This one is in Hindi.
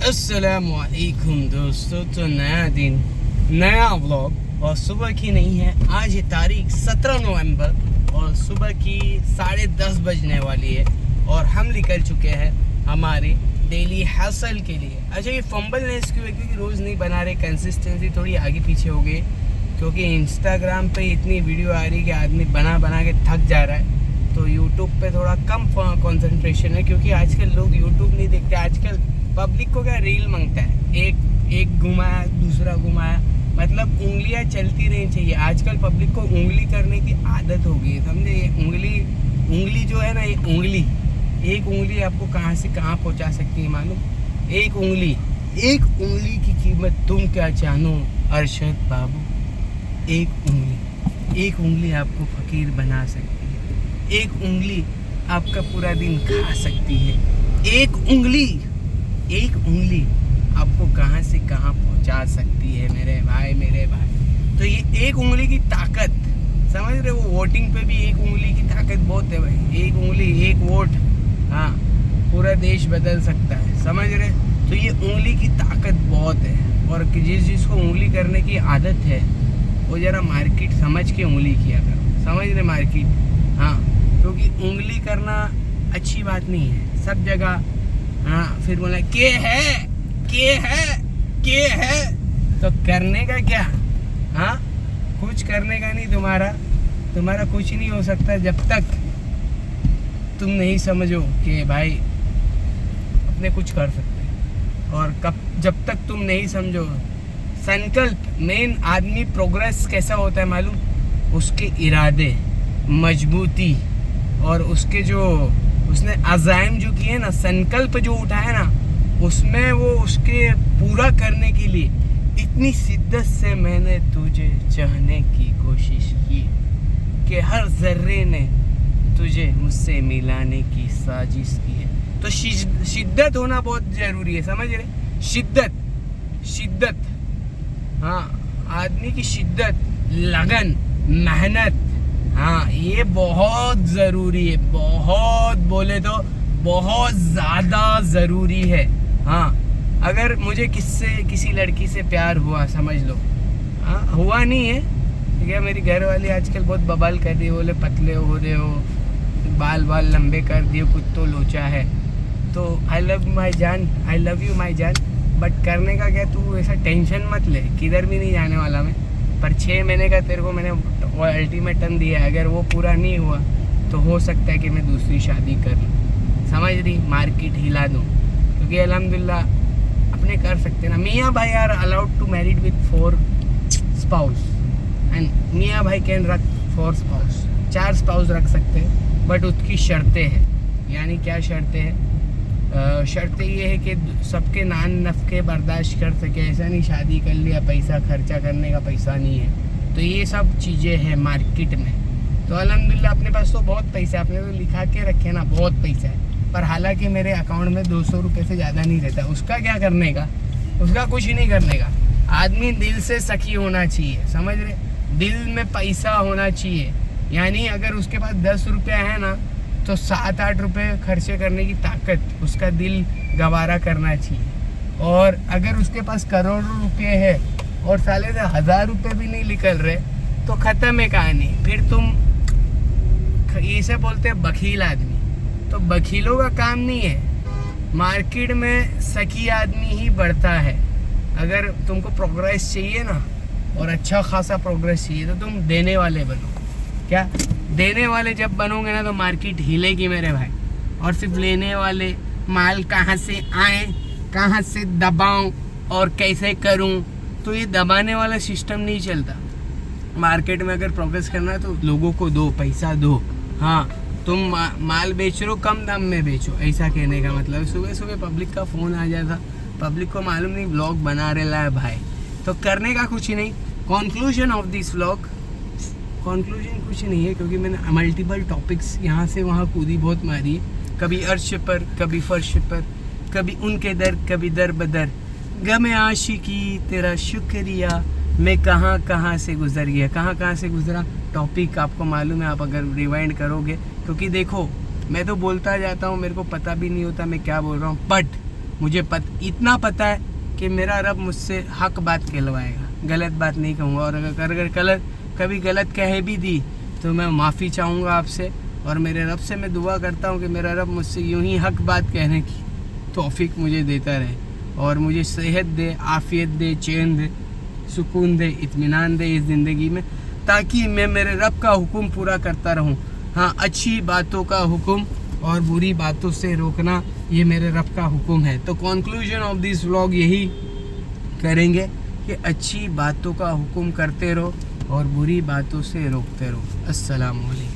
अस्सलामुअलैकुम दोस्तों। तो नया दिन नया व्लॉग और सुबह की नहीं है, आज है तारीख 17 नवंबर और सुबह की 10:30 बजने वाली है और हम निकल चुके हैं हमारे डेली हसल के लिए। अच्छा, ये फंबलनेस क्यों है? क्योंकि रोज़ नहीं बना रहे, कंसिस्टेंसी थोड़ी आगे पीछे हो गई क्योंकि इंस्टाग्राम पे इतनी वीडियो आ रही है कि आदमी बना बना के थक जा रहा है। तो यूट्यूब पे थोड़ा कम कंसंट्रेशन है क्योंकि आजकल लोग यूट्यूब नहीं देखते। आजकल पब्लिक को क्या रील मांगता है, एक घुमाया दूसरा घुमाया, मतलब उंगलियां चलती रहनी चाहिए। आजकल पब्लिक को उंगली करने की आदत हो गई है, समझे? ये उंगली जो है ना, ये एक उंगली आपको कहाँ से कहाँ पहुँचा सकती है मालूम? एक उंगली की कीमत तुम क्या जानो अरशद बाबू। एक उंगली आपको फकीर बना सकती है, एक उंगली आपका पूरा दिन खा सकती है, एक उंगली आपको कहाँ से कहाँ पहुँचा सकती है मेरे भाई। तो ये एक उंगली की ताकत समझ रहे हो? वोटिंग पे भी एक उंगली की ताकत बहुत है भाई। एक उंगली एक वोट, हाँ, पूरा देश बदल सकता है, समझ रहे? तो ये उंगली की ताकत बहुत है और जिसको उंगली करने की आदत है वो ज़रा मार्केट समझ के उंगली किया करो, समझ रहे? मार्केट, हाँ, क्योंकि उंगली करना अच्छी बात नहीं है सब जगह। हाँ, फिर बोला के है तो करने का क्या? हाँ, कुछ करने का नहीं। तुम्हारा कुछ नहीं हो सकता जब तक तुम नहीं समझो कि भाई अपने कुछ कर सकते। और जब तक तुम नहीं समझो संकल्प, मेन आदमी प्रोग्रेस कैसा होता है मालूम? उसके इरादे, मजबूती और उसके जो उसने अज़ाइम जो किए ना, संकल्प जो उठाया ना, उसमें वो उसके पूरा करने के लिए इतनी शिद्दत से मैंने तुझे चाहने की कोशिश की कि हर जर्रे ने तुझे मुझसे मिलाने की साजिश की है। तो शिद्दत होना बहुत ज़रूरी है, समझ रहे? शिद्दत, हाँ, आदमी की शिद्दत, लगन, मेहनत, हाँ, ये बहुत ज़रूरी है। बहुत बोले तो बहुत ज़्यादा ज़रूरी है। हाँ, अगर मुझे किसी लड़की से प्यार हुआ, समझ लो, हाँ, हुआ नहीं है, ठीक है? मेरी घर वाली आजकल बहुत बवाल कर रही है, बोले पतले हो रहे हो, बाल लंबे कर दिए, कुछ तो लोचा है। तो आई लव यू माई जान, बट करने का क्या? तू ऐसा टेंशन मत ले, किधर भी नहीं जाने वाला मैं। पर 6 महीने का तेरे को मैंने वो अल्टीमेटम दिया है, अगर वो पूरा नहीं हुआ तो हो सकता है कि मैं दूसरी शादी कर लूँ, समझ रही? मार्केट हिला दूँ, क्योंकि अल्हम्दुलिल्लाह अपने कर सकते ना। मियाँ भाई are allowed to married with 4 spouse and मियाँ भाई कैन रख 4 स्पाउस, 4 स्पाउस रख सकते हैं, बट उसकी शर्तें हैं। यानी क्या शर्तें हैं? शर्तें ये है कि सबके नान नफ़के बर्दाश्त कर सके। ऐसा नहीं शादी कर लिया, पैसा खर्चा करने का पैसा नहीं है। तो ये सब चीज़ें हैं मार्केट में। तो अल्हम्दुलिल्लाह अपने पास तो बहुत पैसा है, आपने तो लिखा के रखे ना, बहुत पैसा है, पर हालांकि मेरे अकाउंट में 200 रुपये से ज़्यादा नहीं रहता। उसका क्या करने का? उसका कुछ ही नहीं करने का। आदमी दिल से सखी होना चाहिए, समझ रहे? दिल में पैसा होना चाहिए। यानी अगर उसके पास 10 रुपया है ना, तो 7-8 रुपये खर्चे करने की ताकत उसका दिल गवारा करना चाहिए। और अगर उसके पास करोड़ों रुपये है और साले से 1000 रुपये भी नहीं निकल रहे, तो ख़त्म है कहानी। फिर तुम इसे बोलते हैं बखील आदमी। तो बखीलों का काम नहीं है। मार्केट में सखी आदमी ही बढ़ता है। अगर तुमको प्रोग्रेस चाहिए ना, और अच्छा खासा प्रोग्रेस चाहिए, तो तुम देने वाले बनो। क्या देने वाले जब बनोगे ना, तो मार्केट हिलेगी मेरे भाई। और सिर्फ लेने वाले, माल कहाँ से आए, कहाँ से दबाऊं और कैसे करूं, तो ये दबाने वाला सिस्टम नहीं चलता। मार्केट में अगर प्रोग्रेस करना है तो लोगों को दो, पैसा दो। हाँ, तुम माल बेच रहे हो, कम दाम में बेचो, ऐसा कहने का मतलब। सुबह पब्लिक का फ़ोन आ जाता, पब्लिक को मालूम नहीं व्लॉग बना रहा है भाई, तो करने का कुछ ही नहीं। Conclusion of this vlog, conclusion कुछ नहीं है, क्योंकि मैंने मल्टीपल टॉपिक्स यहाँ से वहाँ कूदी बहुत मारी है। कभी अर्श पर, कभी फर्श पर, कभी उनके दर, कभी दर बदर, गम आशिकी तेरा शुक्रिया, मैं कहाँ से गुजर गया, कहाँ से गुजरा। टॉपिक आपको मालूम है, आप अगर रिवाइंड करोगे, क्योंकि देखो मैं तो बोलता जाता हूँ, मेरे को पता भी नहीं होता मैं क्या बोल रहा हूँ, बट मुझे इतना पता है कि मेरा रब मुझसे हक बात कहलवाएगा, गलत बात नहीं कहूँगा। और अगर कभी गलत कह भी दी तो मैं माफ़ी चाहूँगा आपसे, और मेरे रब से मैं दुआ करता हूँ कि मेरा रब मुझसे यूं ही हक बात कहने की तौफीक मुझे देता रहे, और मुझे सेहत दे, आफ़ियत दे, चैन दे, सुकून दे, इत्मीनान दे इस ज़िंदगी में, ताकि मैं मेरे रब का हुक्म पूरा करता रहूं। हाँ, अच्छी बातों का हुक्म और बुरी बातों से रोकना ये मेरे रब का हुक्म है। तो कंक्लूजन ऑफ दिस व्लॉग यही करेंगे कि अच्छी बातों का हुक्म करते रहो और बुरी बातों से रोकते रहो। अस्सलाम वालेकुम।